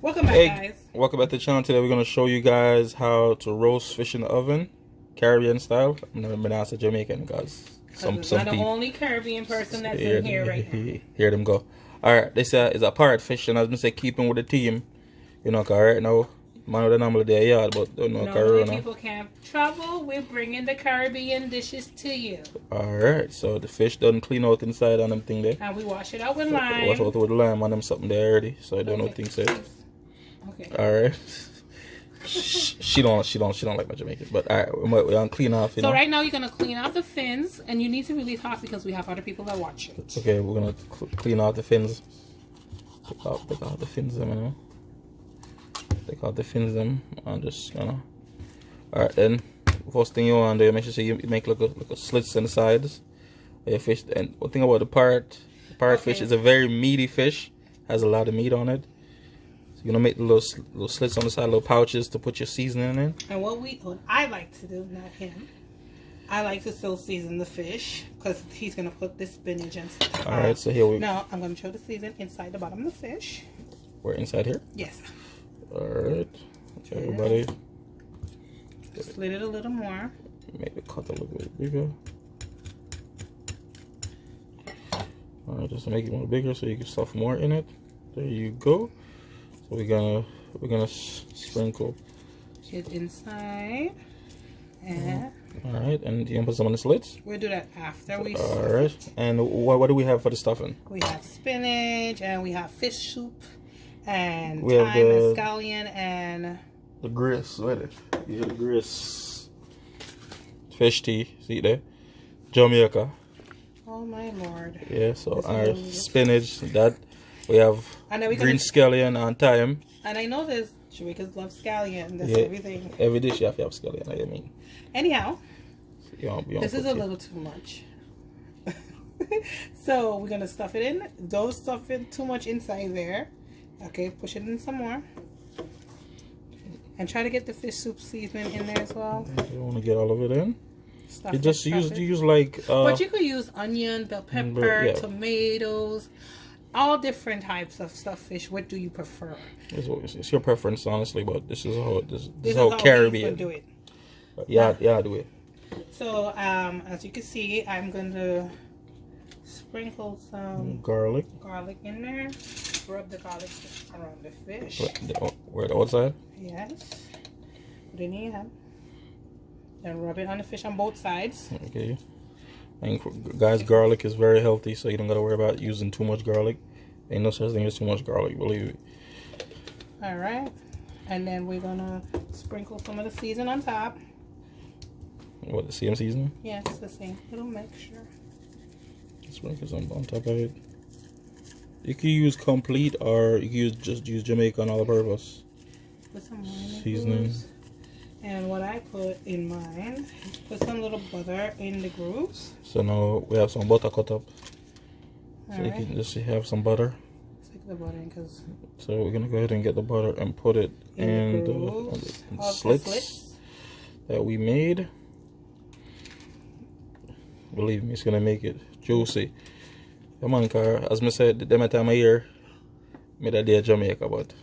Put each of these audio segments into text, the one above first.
Welcome back, guys. Welcome back to the channel. Today we're going to show you guys how to roast fish in the oven, Caribbean style. I've never been asked a Jamaican, guys. Some not the only Caribbean person that's in here right now. Hear them go. Alright, this is a parrot fish, and as I say, keeping with the team. You know, cause right now, man with the normally their yard, but don't know Corona. People can't travel. We're bringing the Caribbean dishes to you. Alright, so the fish done clean out inside on them thing there. And we wash it out with lime. Wash out with lime on them something there already, so I don't know things there. Okay. Alright. She don't like my Jamaican, but alright, we're gonna clean off. So right now you're gonna clean off the fins, and you need to really talk because we have other people that watch it. Okay, we're gonna clean off the fins. Take out the fins, them, you know. Take out the fins, them. I'm just gonna. Alright, then first thing you want to do, make sure you make like a slits on the sides of your fish. And one thing about the parrot fish is a very meaty fish, has a lot of meat on it. So you're gonna make the little slits on the side, little pouches to put your seasoning in. And what I like to do, not him, I like to still season the fish because he's gonna put the spinach and stuff. All right, so here we. Now I'm gonna show the season inside the bottom of the fish. We're inside here. Yes. All right. Okay, everybody. Slit it a little more. Make the cut a little bit bigger. All right, just to make it more bigger so you can stuff more in it. There you go. So we're gonna sprinkle it inside, and all right, and you can put some on the slits. We'll do that after we. All right, and what do we have for the stuffing? We have spinach, and we have fish soup, and we thyme have and scallion, and the grits. Wait, yeah, the grits. Fish tea, see there, Jamaica. Oh my lord! Yeah, so our spinach that. We have green scallion and thyme. And I know there's Jamaicans love scallion. That's everything. Every dish you have to have scallion, I mean. Anyhow, this is a little too much. So we're going to stuff it in. Don't stuff it too much inside there. Okay, push it in some more. And try to get the fish soup seasoning in there as well. You want to get all of it in? You use like... but you could use onion, bell pepper, tomatoes... all different types of stuffed fish. What do you prefer? It's your preference, honestly, but this is how Caribbean do it. Yeah, do it. So, as you can see, I'm going to sprinkle some garlic in there. Rub the garlic around the fish. Where the outside? Yes. Put it in your hand. Then rub it on the fish on both sides. Okay. And guys, garlic is very healthy, so you don't gotta worry about using too much garlic. Ain't no such thing as too much garlic, believe me. All right, and then we're gonna sprinkle some of the season on top. What, the same seasoning? Yes, the same little mixture. Sprinkle some on top of it. You can use complete, or you can just use Jamaican all-purpose. Put some seasoning. And what I put in mine, put some little butter in the grooves. So now we have some butter cut up. So you can just have some butter. Stick the butter in, cause. So we're gonna go ahead and get the butter and put it in the slits that we made. Believe me, it's gonna make it juicy. Come on, car. As I said, the time of year, made a day of Jamaica, but.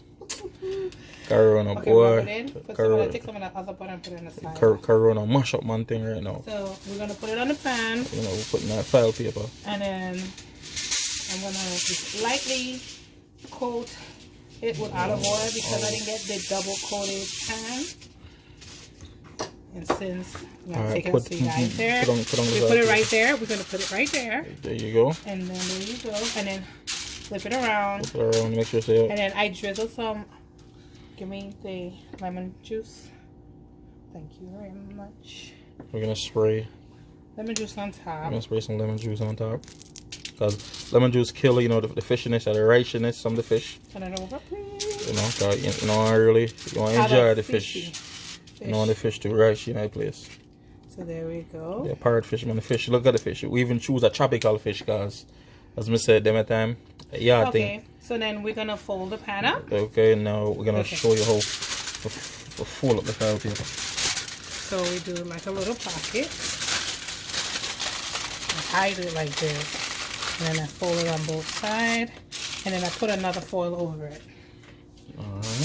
Corona, boy. Take some of that other butter and put it in the side. Corona, mash up man thing right now. So we're gonna put it on the pan. You know, we're putting that file paper. And then I'm gonna just lightly coat it with olive oil because I didn't get the double coated pan. And since I'm gonna take it out so you guys there, we put it right there. We're gonna put it right there. There you go. And then there you go. And then flip it around. Flip it around, make sure it's. And then I drizzle some. Give me the lemon juice. Thank you very much. We're gonna spray lemon juice on top. We're gonna spray some lemon juice on top. Because lemon juice kill, you know, the fishiness or the richness from the fish. Turn it over, please. You know, cause you know, really, you want to enjoy the fish. You don't want the fish to rice in that place. So there we go. Yeah, parrot fish, man. The fish, look at the fish. We even choose a tropical fish because, as I said, them at time, yeah, okay. So then we're gonna fold the pan up. Okay, now we're gonna show you how to fold up the file paper. So we do like a little pocket. I do it like this. And then I fold it on both sides. And then I put another foil over it. Alright.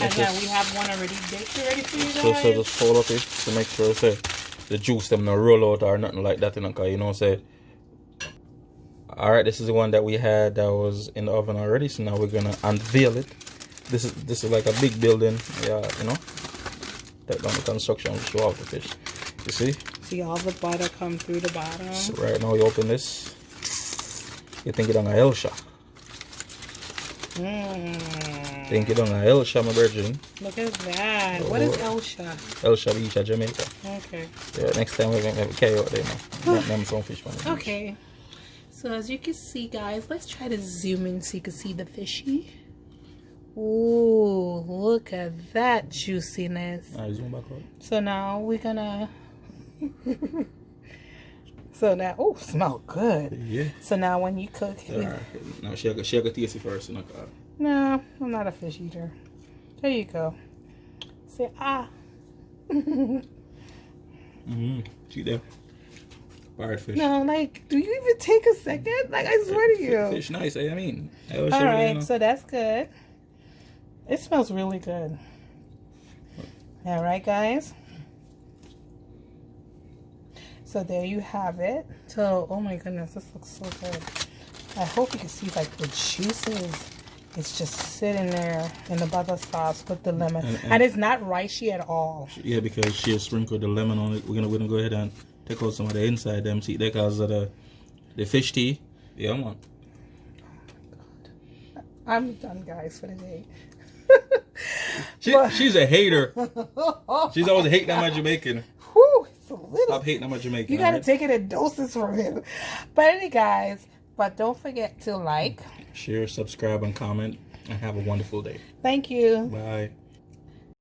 And then we have one already baked ready for you guys. So just fold up it to make sure say the juice them not roll out or nothing like that, you know, say. Alright, this is the one that we had that was in the oven already, so now we're gonna unveil it. This is like a big building, yeah, you know. That on the construction will show off the fish. You see? See all the butter come through the bottom. So right now you open this. You think it on a Elsha. Think it on a Elsha, my virgin. Look at that. What is Elsha? Elsha Beach at Jamaica. Okay. Yeah, next time we're gonna have a carry out there, man. Them some fish man. Okay. So as you can see, guys, let's try to zoom in so you can see the fishy. Ooh, look at that juiciness. Zoom back out. So now we're gonna so now, oh, smell good. Yeah. So now when you cook now she got taste it first, you know. No, I'm not a fish eater. There you go. Say ah. See there. Pirate fish. No, like, do you even take a second? Like, I swear to you. Fish nice, I mean. Alright, so that's good. It smells really good. Alright, guys. So there you have it. So, oh my goodness, this looks so good. I hope you can see, like, the juices. It's just sitting there in the butter sauce with the lemon. And it's not ricey at all. Yeah, because she has sprinkled the lemon on it. We're gonna go ahead and take out some of the inside them. See, that because of the fish tea. Yeah, man. Oh my God. I'm done, guys, for the day. She's a hater. She's always hating on my Jamaican. Whew, it's a little. Stop hating on my Jamaican. You gotta take it in doses from him. But anyway, guys, but don't forget to like, share, subscribe, and comment, and have a wonderful day. Thank you. Bye.